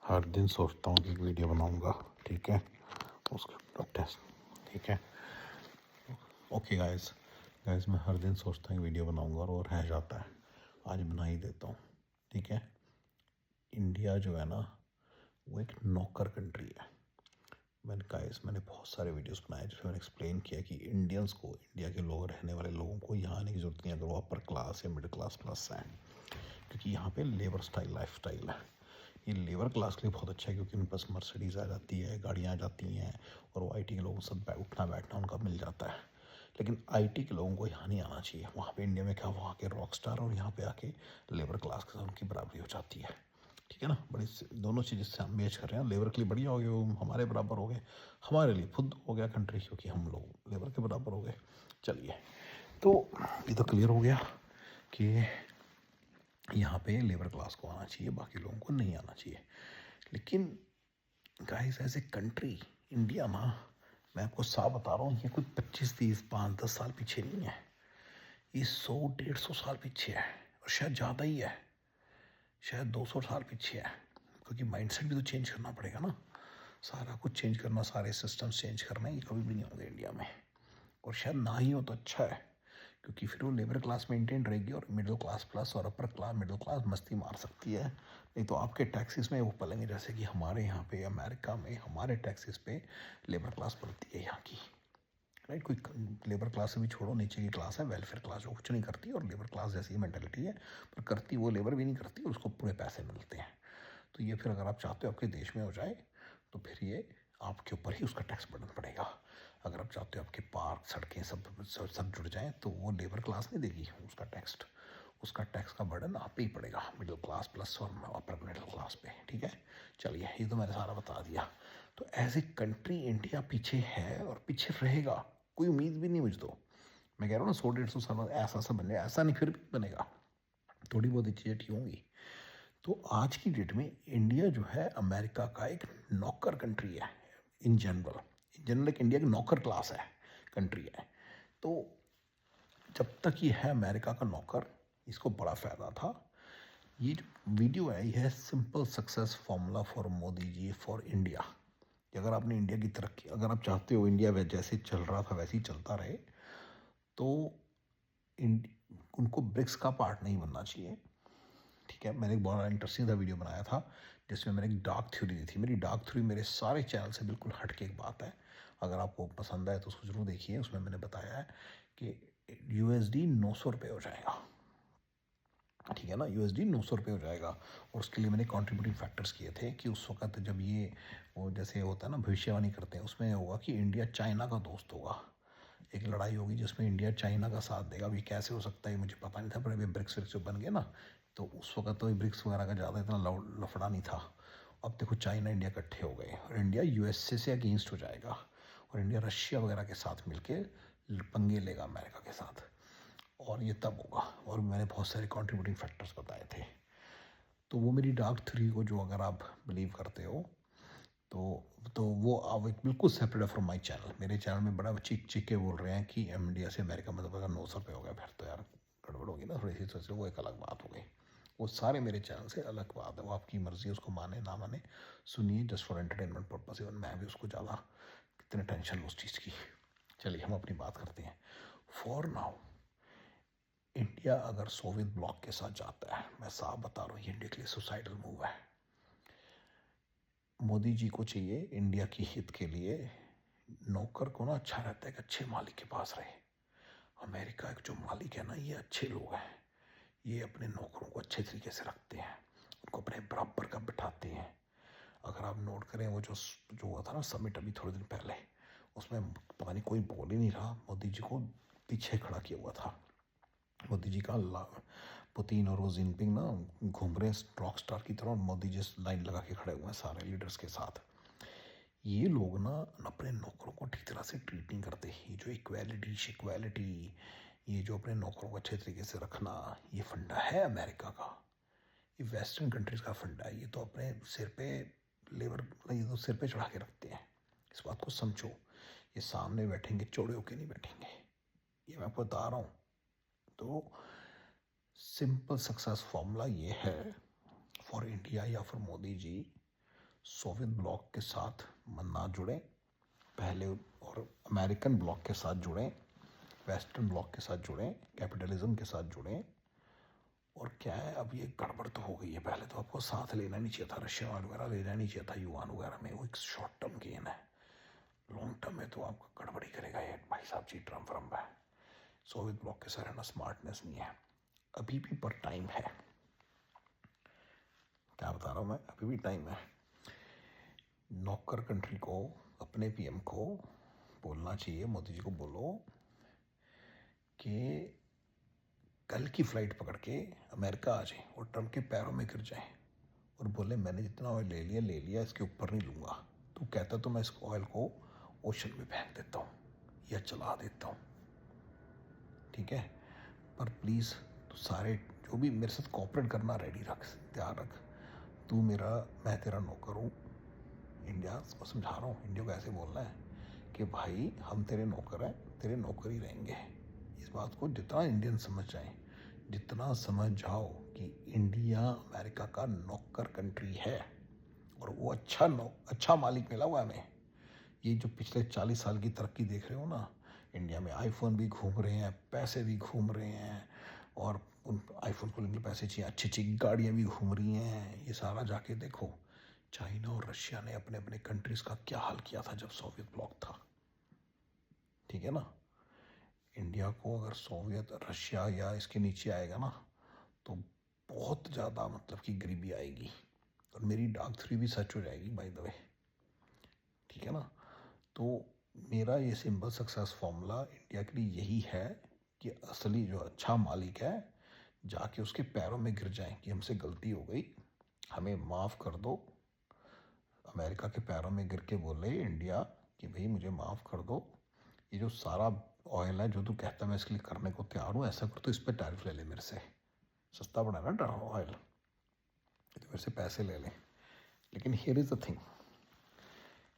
हर दिन सोचता हूँ कि एक वीडियो बनाऊँगा, ठीक है, उसके ऊपर टेस्ट, ठीक है। ओके गाइस, मैं हर दिन सोचता हूँ वीडियो बनाऊँगा और वो रह जाता है। आज बना ही देता हूँ, ठीक है। इंडिया जो है ना, वो एक नौकर कंट्री है। मैंने बहुत सारे वीडियोस बनाए जिसमें मैंने एक्सप्लेन किया कि इंडियंस को, इंडिया के लोग, रहने वाले लोगों को यहाँ आने की ज़रूरत नहीं है अगर वो अपर क्लास या मिडिल क्लास प्लस हैं, क्योंकि यहाँ पे लेबर स्टाइल लाइफ स्टाइल है। ये लेबर क्लास के लिए बहुत अच्छा है क्योंकि उनके पास मर्सिडीज़ आ जाती है, गाड़ियाँ आ जाती हैं, और वो आईटी के लोगों से उठना बैठना उनका मिल जाता है। लेकिन आईटी के लोगों को यहाँ नहीं आना चाहिए। वहाँ पे इंडिया में क्या, वहाँ के रॉक स्टार और यहाँ पे आके लेबर क्लास के साथ उनकी बराबरी हो जाती है, ठीक है ना। बड़ी दोनों चीज़ से हम मैच कर रहे हैं। लेबर के लिए बढ़िया हो गए, वो हमारे बराबर हो गए, हमारे लिए खुद हो गया कंट्री, क्योंकि हम लोग लेबर के बराबर हो गए। चलिए, तो ये तो क्लियर हो गया कि यहाँ पे लेबर क्लास को आना चाहिए, बाकी लोगों को नहीं आना चाहिए। लेकिन guys, as a country India ना, मैं आपको साफ बता रहा हूँ, ये कोई 25, 30, 5, 10 साल पीछे नहीं है। ये 100, 150 साल पीछे है, और शायद ज़्यादा ही है, शायद 200 साल पीछे है। क्योंकि माइंडसेट भी तो चेंज करना पड़ेगा ना, सारा कुछ चेंज करना, सारे सिस्टम्स चेंज करना, ये कभी भी नहीं होंगे इंडिया में। और शायद ना ही हो तो अच्छा है, क्योंकि फिर वो लेबर क्लास मेंटेन रहेगी और मिडिल क्लास प्लस और अपर क्लास, मिडिल क्लास मस्ती मार सकती है। नहीं तो आपके टैक्सेस में वो पलेंगे, जैसे कि हमारे यहाँ पे अमेरिका में हमारे टैक्सेस पे लेबर क्लास पलती है यहाँ की, राइट। कोई लेबर क्लास से भी छोड़ो, नीचे की क्लास है, वेलफेयर क्लास, जो कुछ नहीं करती, और लेबर क्लास जैसी मेंटेलिटी है, पर करती वो लेबर भी नहीं करती, और उसको पूरे पैसे मिलते हैं। तो ये फिर अगर आप चाहते हो आपके देश में हो जाए, तो फिर ये आपके ऊपर ही उसका टैक्स बर्डन पड़ेगा। अगर आप चाहते हो आपके पार्क, सड़कें सब जुड़ जाएं, तो वो लेबर क्लास नहीं देगी उसका टैक्स का बर्डन आप पे ही पड़ेगा, मिडिल क्लास प्लस और अपर मिडिल क्लास पे, ठीक है। चलिए, ये तो मैंने सारा बता दिया। तो एज ए कंट्री इंडिया पीछे है और पीछे रहेगा, कोई उम्मीद भी नहीं मुझे तो। मैं कह रहा हूँ ना, 100, 150 साल बाद ऐसा ऐसा बनेगा, ऐसा नहीं फिर भी बनेगा, थोड़ी बहुत चीज़ें ठीक होंगी। तो आज की डेट में इंडिया जो है अमेरिका का एक नौकर कंट्री है। इन जनरल एक इंडिया की नौकर क्लास है, कंट्री है। तो जब तक ये है अमेरिका का नौकर, इसको बड़ा फ़ायदा था। ये जो वीडियो है, ये है simple success formula for Modi ji for India. कि अगर आपने इंडिया की तरक्की, अगर आप चाहते हो इंडिया जैसे चल रहा था वैसे ही चलता रहे, तो उनको ब्रिक्स का पार्ट नहीं बनना चाहिए, ठीक है। मैंने एक बड़ा इंटरेस्टिंग सा वीडियो बनाया था जिसमें मैंने एक डार्क थ्योरी दी थी। मेरी डार्क थ्योरी मेरे सारे चैनल से बिल्कुल हट के एक बात है, अगर आपको पसंद आए तो उसको ज़रूर देखिए। उसमें मैंने बताया है कि यूएसडी 900 रुपये हो जाएगा, ठीक है ना। यूएसडी 900 रुपये हो जाएगा, और उसके लिए मैंने कंट्रीब्यूटिंग फैक्टर्स किए थे कि उस वक्त जब ये, वो जैसे होता है ना, भविष्यवाणी करते हैं, उसमें होगा कि इंडिया चाइना का दोस्त होगा, एक लड़ाई होगी जिसमें इंडिया चाइना का साथ देगा। अभी कैसे हो सकता है मुझे पता नहीं था, पर अभी ब्रिक्स विक्स बन गए ना, तो उस वक्त तो ब्रिक्स वगैरह का ज़्यादा इतना लफड़ा नहीं था। अब देखो, चाइना इंडिया इकट्ठे हो गए और इंडिया यूएसए से अगेंस्ट हो जाएगा, और इंडिया रशिया वगैरह के साथ मिलके पंगे लेगा अमेरिका के साथ, और ये तब होगा। और मैंने बहुत सारे कंट्रीब्यूटिंग फैक्टर्स बताए थे। तो वो मेरी डार्क थ्री को, जो अगर आप बिलीव करते हो, तो वो अब एक बिल्कुल सेपरेट है फ्रॉम माई चैनल। मेरे चैनल में बड़ा चीख चीख के बोल रहे हैं कि इंडिया से अमेरिका मतलब अगर 900 रुपये हो गया, फिर तो यार गड़बड़ होगी ना थोड़ी सी, सोच वो एक अलग बात हो गई। वो सारे मेरे चैनल से अलग बात है, वो आपकी मर्ज़ी है, उसको माने ना माने, सुनिए, just for entertainment purpose. Even मैं भी उसको ज़्यादा कितने टेंशन लो उस चीज़ की। चलिए, हम अपनी बात करते हैं। फॉर नाउ, इंडिया अगर सोवियत ब्लॉक के साथ जाता है, मैं साफ बता रहा हूँ, ये इंडिया के लिए सुसाइडल मूव है। मोदी जी को चाहिए इंडिया की हित के लिए, नौकर को ना अच्छा रहता है कि अच्छे मालिक के पास रहे। अमेरिका एक जो मालिक है ना, ये अच्छे लोग हैं, ये अपने नौकरों को अच्छे तरीके से रखते हैं, उनको अपने बराबर का बिठाते हैं। अगर आप नोट करें, वो जो हुआ था ना समिट अभी थोड़े दिन पहले, उसमें पता नहीं कोई बोल ही नहीं रहा, मोदी जी को पीछे खड़ा किया हुआ था। मोदी जी का पुतिन और वो जिनपिंग ना घूम रहे रॉक स्टार की तरह, और मोदी जी लाइन लगा के खड़े हुए हैं सारे लीडर्स के साथ। ये लोग ना अपने नौकरों को ठीक तरह से ट्रीट नहीं करते। ये जो इक्वालिटी शिक्वालिटी, ये जो अपने नौकरों को अच्छे तरीके से रखना, ये फंडा है अमेरिका का, ये वेस्टर्न कंट्रीज़ का फंडा है। ये तो अपने सिर पे लेबर, ये तो सिर पे चढ़ा के रखते हैं। इस बात को समझो, ये सामने बैठेंगे चौड़े होके नहीं बैठेंगे, ये मैं आपको बता रहा हूँ। तो सिंपल सक्सेस फॉर्मूला ये है फॉर इंडिया या for Modi ji, Soviet bloc के साथ ना जुड़ें पहले, और अमेरिकन ब्लॉक के साथ जुड़ें, वेस्टर्न ब्लॉक के साथ जुड़ें, कैपिटलिज्म के साथ जुड़ें। और क्या है, अब ये गड़बड़ तो हो गई है। पहले तो आपको साथ लेना नहीं चाहिए था, रशिया वगैरह लेना नहीं चाहिए था, युवान वगैरह में। वो एक शॉर्ट टर्म गेन है, लॉन्ग टर्म में तो आपको गड़बड़ी करेगा ये भाई साहब जी। ट्रम्प व्रम्प है, सोवियत ब्लॉक के साथ रहना स्मार्टनेस नहीं है अभी भी, पर टाइम है। क्या बता रहा हूँ मैं, अभी भी टाइम है। नौकर कंट्री को, अपने पीएम को बोलना चाहिए, मोदी जी को बोलो कि कल की फ्लाइट पकड़ के अमेरिका आ जाए और ट्रम्प के पैरों में गिर जाए और बोले मैंने जितना ऑयल ले लिया, इसके ऊपर नहीं लूँगा। तू कहता तो मैं इस ऑयल को ओशन में फेंक देता हूँ या चला देता हूँ, ठीक है। पर प्लीज़ तू सारे जो भी मेरे साथ कोऑपरेट करना रेडी रख, तैयार रख। तू मेरा, मैं तेरा नौकर हूँ। इंडिया को समझा रहा हूँ, इंडिया को ऐसे बोलना है कि भाई हम तेरे नौकर हैं, तेरे नौकर ही रहेंगे। इस बात को जितना इंडियन समझ जाए, जितना समझ जाओ कि इंडिया अमेरिका का नौकर कंट्री है और वो अच्छा मालिक मिला हुआ है हमें। ये जो पिछले 40 साल की तरक्की देख रहे हो ना, इंडिया में आईफोन भी घूम रहे हैं, पैसे भी घूम रहे हैं, और उन आईफोन को लेकर पैसे चाहिए, अच्छी अच्छी गाड़ियाँ भी घूम रही हैं। ये सारा जाके देखो, चाइना और रशिया ने अपने अपने कंट्रीज़ का क्या हाल किया था जब सोवियत ब्लॉक था, ठीक है ना। इंडिया को अगर सोवियत, रशिया या इसके नीचे आएगा ना, तो बहुत ज़्यादा मतलब कि गरीबी आएगी, और मेरी डार्क थ्री भी सच हो जाएगी बाय द वे, ठीक है ना। तो मेरा ये सिंपल सक्सेस फॉर्मूला इंडिया के लिए यही है कि असली जो अच्छा मालिक है जाके उसके पैरों में गिर जाए कि हमसे गलती हो गई, हमें माफ़ कर दो। अमेरिका के पैरों में गिर के बोले इंडिया कि भाई मुझे माफ़ कर दो, ये जो सारा ऑयल है जो तू कहता है मैं इसके लिए करने को तैयार हूँ, ऐसा कर तो इस पर टैरिफ ले ले मेरे से, सस्ता पड़ा ना ऑयल, तो मेरे से पैसे ले लें। लेकिन here is the thing,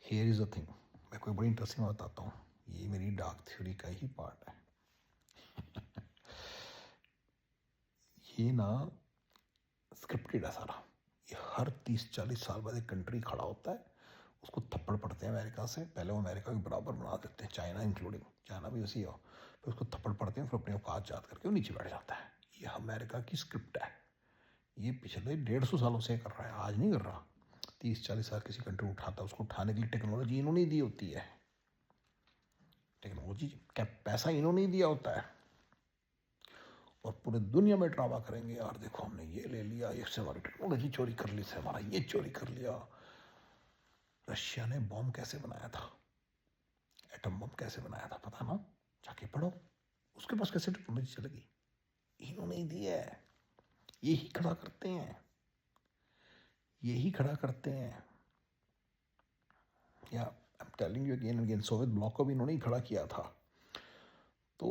here is the thing, मैं कोई बड़ी इंटरेस्टिंग बताता हूँ, ये मेरी डार्क थ्योरी का ही पार्ट है। ये ना स्क्रिप्टेड है सारा। ये हर 30-40 साल बाद एक कंट्री खड़ा होता है, उसको थप्पड़ पड़ते हैं अमेरिका से, पहले वो अमेरिका के बराबर बना देते हैं, चाइना इंक्लूडिंग, चाइना भी उसी हो, फिर उसको थप्पड़ पड़ते हैं, फिर अपने औकात याद करके वो नीचे बैठ जाता है। ये अमेरिका की स्क्रिप्ट है, ये पिछले 150 सालों से कर रहा है, आज नहीं कर रहा। 30-40 साल किसी कंट्री उठाता है, उसको उठाने के लिए टेक्नोलॉजी इन्होंने दी होती है, टेक्नोलॉजी क्या पैसा इन्होंने दिया होता है, और पूरे दुनिया में ड्रामा करेंगे यार देखो हमने ये ले लिया, इससे हमारी टेक्नोलॉजी चोरी कर ली, से हमारा ये चोरी कर लिया। रशिया ने बॉम्ब कैसे बनाया था, एटम बम कैसे बनाया था पता ना, जाके पढ़ो, उसके पास कैसे टेक्नोलॉजी चलेगी, इन्होंने ही दिया है। यही खड़ा करते हैं, यही खड़ा करते हैं। या I am telling you again again, Soviet block को भी इन्होंने ही खड़ा किया था। तो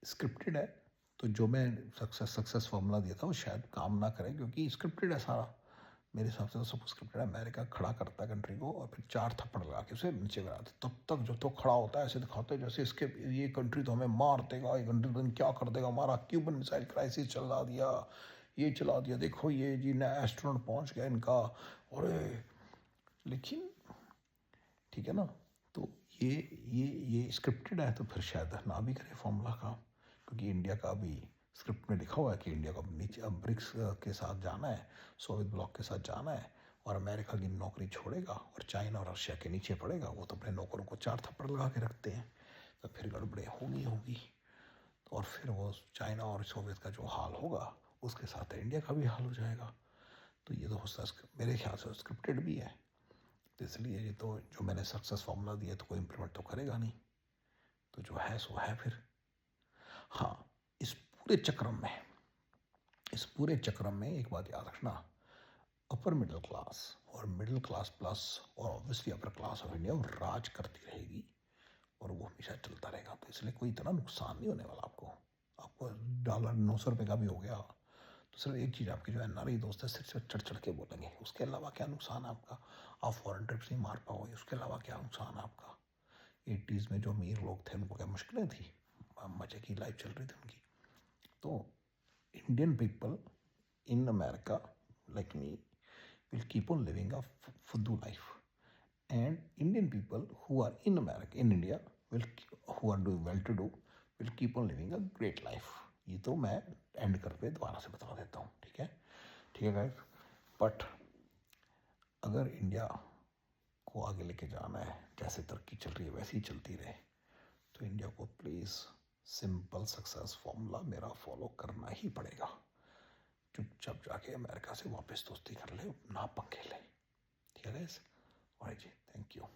स्क्रिप्टेड है, तो जो मैं सक्सेस फार्मूला दिया था वो शायद काम ना करे, क्योंकि स्क्रिप्टेड है सारा। मेरे हिसाब से तो सब स्क्रिप्टेड है। अमेरिका खड़ा करता है कंट्री को और फिर 4 थप्पड़ लगा के उसे नीचे गिरा देता, तब तक जो तो खड़ा होता है ऐसे दिखाते हैं जैसे इसके, ये कंट्री तो हमें मार देगा, ये कंट्री तो क्या कर देगा, हमारा क्यूबन मिसाइल क्राइसिस चला दिया, ये चला दिया, देखो ये जी नया एस्ट्रोनॉट पहुंच गया इनका, और लेकिन ठीक है ना। तो ये स्क्रिप्टेड है, तो फिर शायद ना भी करे फॉर्मूला का, क्योंकि इंडिया का भी स्क्रिप्ट में लिखा हुआ है कि इंडिया को अब नीचे, अब ब्रिक्स के साथ जाना है, सोवियत ब्लॉक के साथ जाना है, और अमेरिका की नौकरी छोड़ेगा और चाइना और रशिया के नीचे पड़ेगा। वो तो अपने नौकरों को 4 थप्पड़ लगा के रखते हैं, तो फिर गड़बड़े होगी। तो और फिर वो चाइना और सोवियत का जो हाल होगा उसके साथ इंडिया का भी हाल हो जाएगा। तो ये तो हो मेरे ख्याल से स्क्रिप्टेड भी है। तो इसलिए ये तो जो मैंने सक्सेस फार्मूला दिया तो कोई इम्प्लीमेंट तो करेगा नहीं, तो जो है सो है फिर। हाँ, इस पूरे चक्रम में एक बात याद रखना, अपर मिडिल क्लास और मिडिल क्लास प्लस और obviously upper class of India राज करती रहेगी, और वो हमेशा चलता रहेगा। तो इसलिए कोई इतना नुकसान नहीं होने वाला आपको $900 का भी हो गया तो सिर्फ एक चीज़, आपकी जो NRI दोस्त है सिर्फ चढ़ चढ़ के बोलेंगे, उसके अलावा क्या नुकसान है आपका, आप फॉरेन ट्रिप्स नहीं मार पाओगे, उसके अलावा क्या नुकसान है आपका। 80s में जो अमीर लोग थे उनको क्या मुश्किलें थी, मज़े की लाइफ चल रही थी उनकी। तो Indian people in America like me will keep on living a fuddu life, and Indian people who are in America, in India, will who are doing well to do will keep on living a great life. ये तो मैं and कर पे दोबारा से बता देता हूँ, ठीक है गाइस। बट अगर इंडिया को आगे लेके जाना है, जैसे तरक्की चल रही है वैसे ही चलती रहे, तो इंडिया को प्लीज़ सिंपल सक्सेस फॉर्मूला मेरा फॉलो करना ही पड़ेगा। चुपचाप जाके अमेरिका से वापस दोस्ती कर ले, ना पंखे ले, ठीक है गाइस। और जी, थैंक यू।